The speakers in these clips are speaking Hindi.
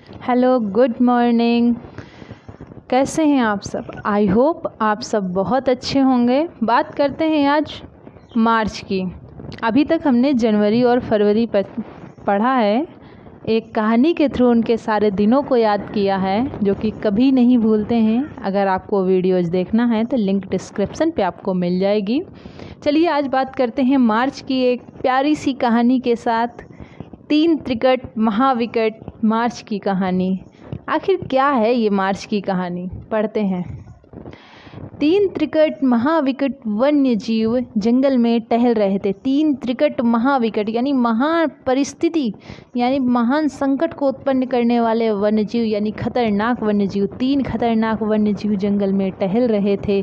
Hello, good morning. कैसे हैं आप सब? आई होप आप सब बहुत अच्छे होंगे। बात करते हैं आज मार्च की। अभी तक हमने जनवरी और फरवरी पढ़ा है, एक कहानी के थ्रू उनके सारे दिनों को याद किया है जो कि कभी नहीं भूलते हैं। अगर आपको वीडियोज़ देखना है तो लिंक डिस्क्रिप्शन पे आपको मिल जाएगी। चलिए आज बात करते हैं मार्च की एक प्यारी सी कहानी के साथ। 3 त्रिकट महाविकट मार्च की कहानी। आखिर क्या है ये मार्च की कहानी? पढ़ते हैं। 3 त्रिकट महाविकट वन्य जीव जंगल में टहल रहे थे। 3 त्रिकट महाविकट यानी महान परिस्थिति, यानी महान संकट को उत्पन्न करने वाले वन्य जीव, यानी खतरनाक वन्य जीव। 3 खतरनाक वन्य जीव जंगल में टहल रहे थे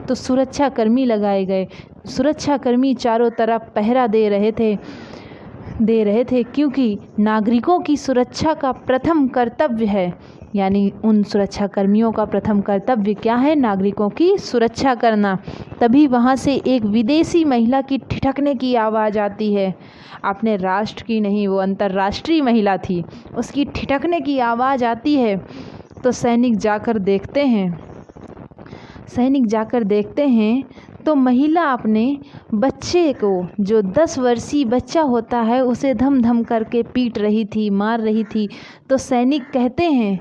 तो सुरक्षाकर्मी लगाए गए। सुरक्षाकर्मी चारों तरफ पहरा दे रहे थे क्योंकि नागरिकों की सुरक्षा का प्रथम कर्तव्य है। यानी उन सुरक्षाकर्मियों का प्रथम कर्तव्य क्या है? नागरिकों की सुरक्षा करना। तभी वहाँ से एक विदेशी महिला की ठिठकने की आवाज़ आती है। अपने राष्ट्र की नहीं, वो अंतर्राष्ट्रीय महिला थी, उसकी ठिठकने की आवाज़ आती है। तो सैनिक जाकर देखते हैं तो महिला अपने बच्चे को, जो 10 वर्षीय बच्चा होता है, उसे धम धम करके पीट रही थी, मार रही थी। तो सैनिक कहते हैं,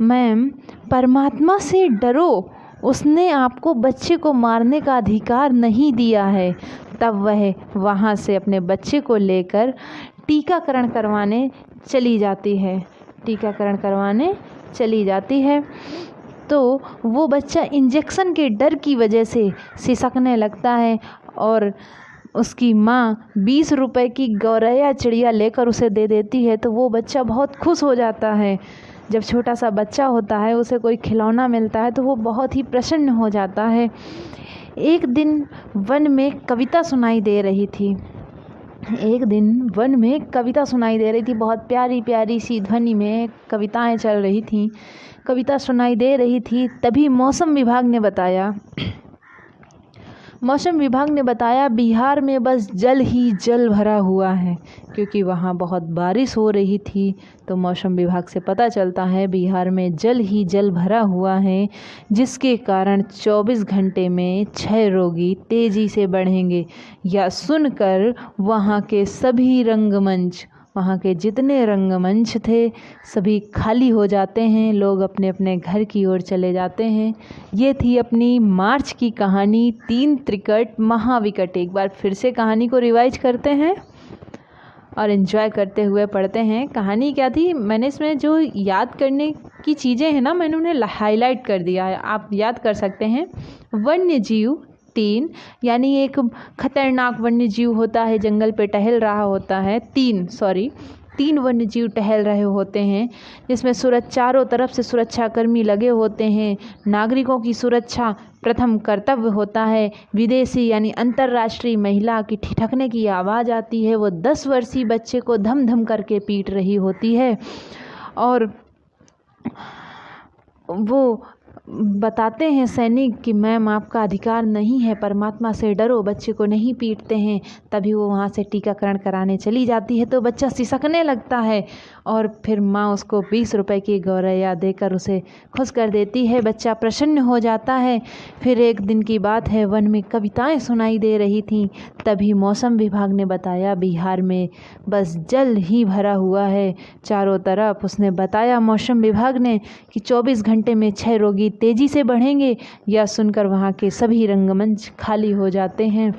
मैम परमात्मा से डरो, उसने आपको बच्चे को मारने का अधिकार नहीं दिया है। तब वह वहाँ से अपने बच्चे को लेकर टीकाकरण करवाने चली जाती है। तो वो बच्चा इंजेक्शन के डर की वजह से सिसकने लगता है और उसकी माँ 20 रुपए की गौरैया चिड़िया लेकर उसे दे देती है। तो वो बच्चा बहुत खुश हो जाता है। जब छोटा सा बच्चा होता है, उसे कोई खिलौना मिलता है तो वो बहुत ही प्रसन्न हो जाता है। एक दिन वन में कविता सुनाई दे रही थी। बहुत प्यारी प्यारी सी ध्वनि में कविताएं चल रही थीं। कविता सुनाई दे रही थी। तभी मौसम विभाग ने बताया बिहार में बस जल ही जल भरा हुआ है, क्योंकि वहाँ बहुत बारिश हो रही थी। तो मौसम विभाग से पता चलता है बिहार में जल ही जल भरा हुआ है, जिसके कारण 24 घंटे में 6 रोगी तेज़ी से बढ़ेंगे। या सुनकर वहाँ के जितने रंगमंच थे सभी खाली हो जाते हैं। लोग अपने अपने घर की ओर चले जाते हैं। ये थी अपनी मार्च की कहानी, 3 त्रिकट महाविकट। एक बार फिर से कहानी को रिवाइज करते हैं और एंजॉय करते हुए पढ़ते हैं। कहानी क्या थी? मैंने इसमें जो याद करने की चीज़ें हैं ना, मैंने उन्हें हाईलाइट कर दिया है, आप याद कर सकते हैं। वन्य जीव 3, यानी एक खतरनाक वन्य जीव होता है, जंगल पे टहल रहा होता है। 3 वन्य जीव टहल रहे होते हैं, जिसमें चारों तरफ से सुरक्षाकर्मी लगे होते हैं। नागरिकों की सुरक्षा प्रथम कर्तव्य होता है। विदेशी यानी अंतर्राष्ट्रीय महिला की ठिठकने की आवाज़ आती है। वो 10 वर्षीय बच्चे को धम धम करके पीट रही होती है और वो बताते हैं सैनिक कि मैम आपका अधिकार नहीं है, परमात्मा से डरो, बच्चे को नहीं पीटते हैं। तभी वो वहाँ से टीकाकरण कराने चली जाती है तो बच्चा सिसकने लगता है और फिर माँ उसको 20 रुपए की गौरैया देकर उसे खुश कर देती है। बच्चा प्रसन्न हो जाता है। फिर एक दिन की बात है, वन में कविताएं सुनाई दे रही थीं। तभी मौसम विभाग ने बताया बिहार में बस जल ही भरा हुआ है चारों तरफ। उसने बताया, मौसम विभाग ने, कि 24 घंटे में 6 रोगी तेज़ी से बढ़ेंगे। यह सुनकर वहाँ के सभी रंगमंच खाली हो जाते हैं।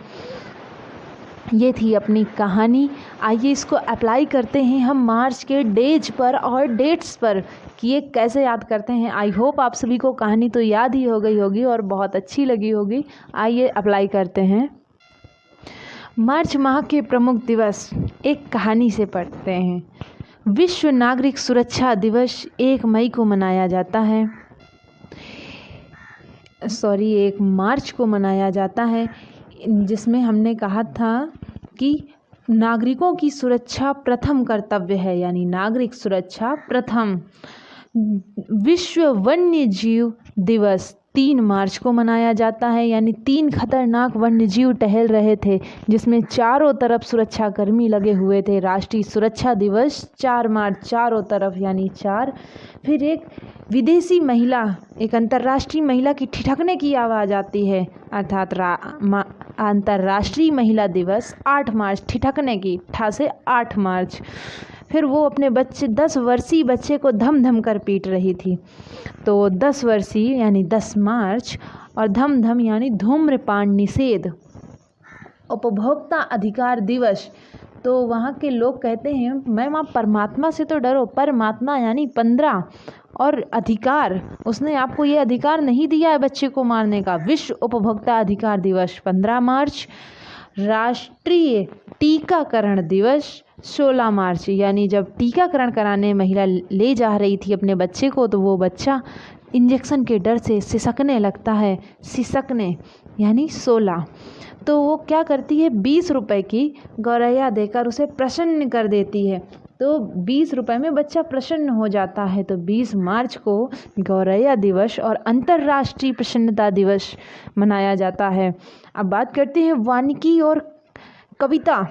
ये थी अपनी कहानी। आइए इसको अप्लाई करते हैं हम मार्च के डेज पर और डेट्स पर कि ये कैसे याद करते हैं। आई होप आप सभी को कहानी तो याद ही हो गई होगी और बहुत अच्छी लगी होगी। आइए अप्लाई करते हैं। मार्च माह के प्रमुख दिवस एक कहानी से पढ़ते हैं। विश्व नागरिक सुरक्षा दिवस 1 मई को मनाया जाता है। 1 मार्च को मनाया जाता है, जिसमें हमने कहा था कि नागरिकों की सुरक्षा प्रथम कर्तव्य है, यानी नागरिक सुरक्षा प्रथम। विश्व वन्य जीव दिवस 3 मार्च को मनाया जाता है। यानी 3 खतरनाक वन्यजीव टहल रहे थे, जिसमें चारों तरफ सुरक्षाकर्मी लगे हुए थे। राष्ट्रीय सुरक्षा दिवस 4 मार्च, चारों तरफ यानी 4। फिर एक विदेशी महिला, एक अंतर्राष्ट्रीय महिला की ठिठकने की आवाज़ आती है, अर्थात अंतर्राष्ट्रीय महिला दिवस 8 मार्च, ठिठकने की, ठा से 8 मार्च। फिर वो अपने 10 वर्षीय बच्चे को धम धम कर पीट रही थी, तो 10 वर्षीय यानी 10 मार्च, और धम धम यानी धूम्रपान निषेध। उपभोक्ता अधिकार दिवस, तो वहाँ के लोग कहते हैं मैम आप परमात्मा से तो डरो, परमात्मा यानी 15, और अधिकार, उसने आपको ये अधिकार नहीं दिया है बच्चे को मारने का। विश्व उपभोक्ता अधिकार दिवस 15 मार्च। राष्ट्रीय टीकाकरण दिवस 16 मार्च, यानी जब टीकाकरण कराने महिला ले जा रही थी अपने बच्चे को, तो वो बच्चा इंजेक्शन के डर से सिसकने लगता है, सिसकने यानी 16। तो वो क्या करती है, 20 रुपए की गौरैया देकर उसे प्रसन्न कर देती है, तो 20 रुपए में बच्चा प्रसन्न हो जाता है। तो 20 मार्च को गौरैया दिवस और अंतर्राष्ट्रीय प्रसन्नता दिवस मनाया जाता है। अब बात करते हैं वानिकी और कविता।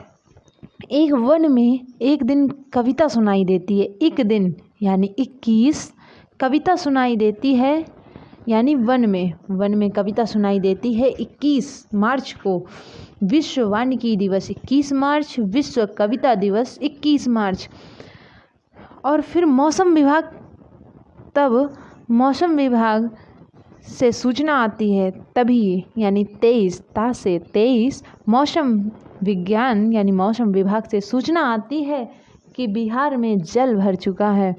एक वन में एक दिन कविता सुनाई देती है, एक दिन यानी 21 कविता सुनाई देती है, यानी वन में कविता सुनाई देती है 21 मार्च को। विश्व वानिकी दिवस 21 मार्च, विश्व कविता दिवस 21 मार्च। और फिर मौसम विभाग, तब मौसम विभाग से सूचना आती है तभी, यानी 23 मौसम विज्ञान यानी मौसम विभाग से सूचना आती है कि बिहार में जल भर चुका है।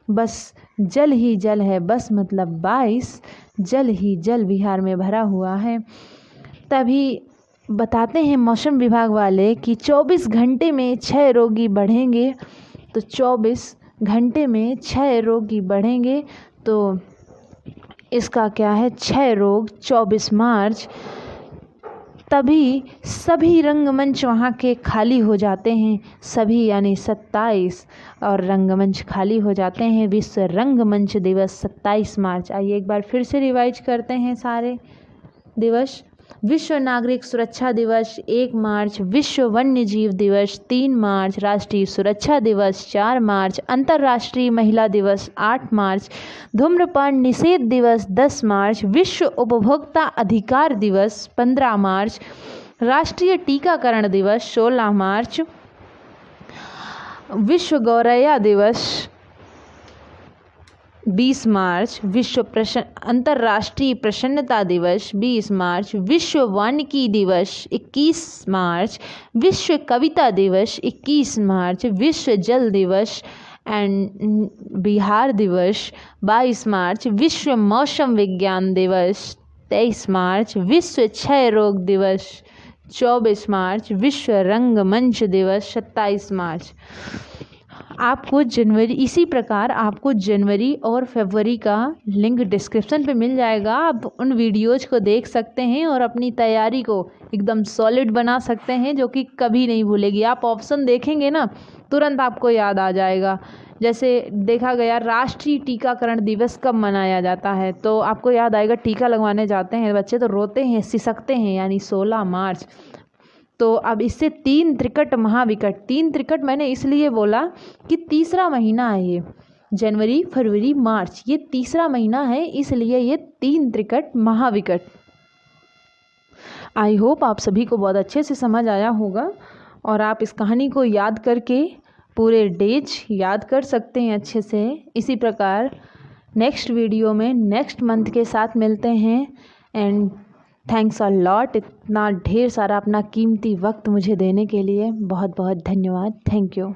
बस जल ही जल है, बस मतलब 22 जल ही जल बिहार में भरा हुआ है। तभी बताते हैं मौसम विभाग वाले कि 24 घंटे में 6 रोगी बढ़ेंगे। तो 24 घंटे में 6 रोगी बढ़ेंगे, तो इसका क्या है, 6 रोग 24 मार्च। तभी सभी रंगमंच वहाँ के खाली हो जाते हैं, सभी यानी 27, और रंगमंच खाली हो जाते हैं। विश्व रंगमंच दिवस 27 मार्च। आइए एक बार फिर से रिवाइज करते हैं सारे दिवस। विश्व नागरिक सुरक्षा दिवस 1 मार्च, विश्व वन्य जीव दिवस 3 मार्च, राष्ट्रीय सुरक्षा दिवस 4 मार्च, अंतर्राष्ट्रीय महिला दिवस 8 मार्च, धूम्रपान निषेध दिवस 10 मार्च, विश्व उपभोक्ता अधिकार दिवस 15 मार्च, राष्ट्रीय टीकाकरण दिवस 16 मार्च, विश्व गौरैया दिवस 20 मार्च, विश्व अंतर्राष्ट्रीय प्रसन्नता दिवस 20 मार्च, विश्व वानिकी दिवस 21 मार्च, विश्व कविता दिवस 21 मार्च, विश्व जल दिवस एंड बिहार दिवस 22 मार्च, विश्व मौसम विज्ञान दिवस 23 मार्च, विश्व क्षय रोग दिवस 24 मार्च, विश्व रंगमंच दिवस 27 मार्च। आपको जनवरी, इसी प्रकार आपको जनवरी और फरवरी का लिंक डिस्क्रिप्शन पे मिल जाएगा। आप उन वीडियोज़ को देख सकते हैं और अपनी तैयारी को एकदम सॉलिड बना सकते हैं, जो कि कभी नहीं भूलेगी। आप ऑप्शन देखेंगे ना, तुरंत आपको याद आ जाएगा। जैसे देखा गया राष्ट्रीय टीकाकरण दिवस कब मनाया जाता है, तो आपको याद आएगा टीका लगवाने जाते हैं बच्चे तो रोते हैं, सिसकते हैं, यानी 16 मार्च। तो अब इससे 3 त्रिकट महाविकट, 3 त्रिकट मैंने इसलिए बोला कि तीसरा महीना है ये, जनवरी फरवरी मार्च, ये तीसरा महीना है, इसलिए ये 3 त्रिकट महाविकट। आई होप आप सभी को बहुत अच्छे से समझ आया होगा और आप इस कहानी को याद करके पूरे डेज याद कर सकते हैं अच्छे से। इसी प्रकार नेक्स्ट वीडियो में नेक्स्ट मंथ के साथ मिलते हैं। एंड थैंक्स अ लॉट, इतना ढेर सारा अपना कीमती वक्त मुझे देने के लिए बहुत बहुत धन्यवाद। Thank you.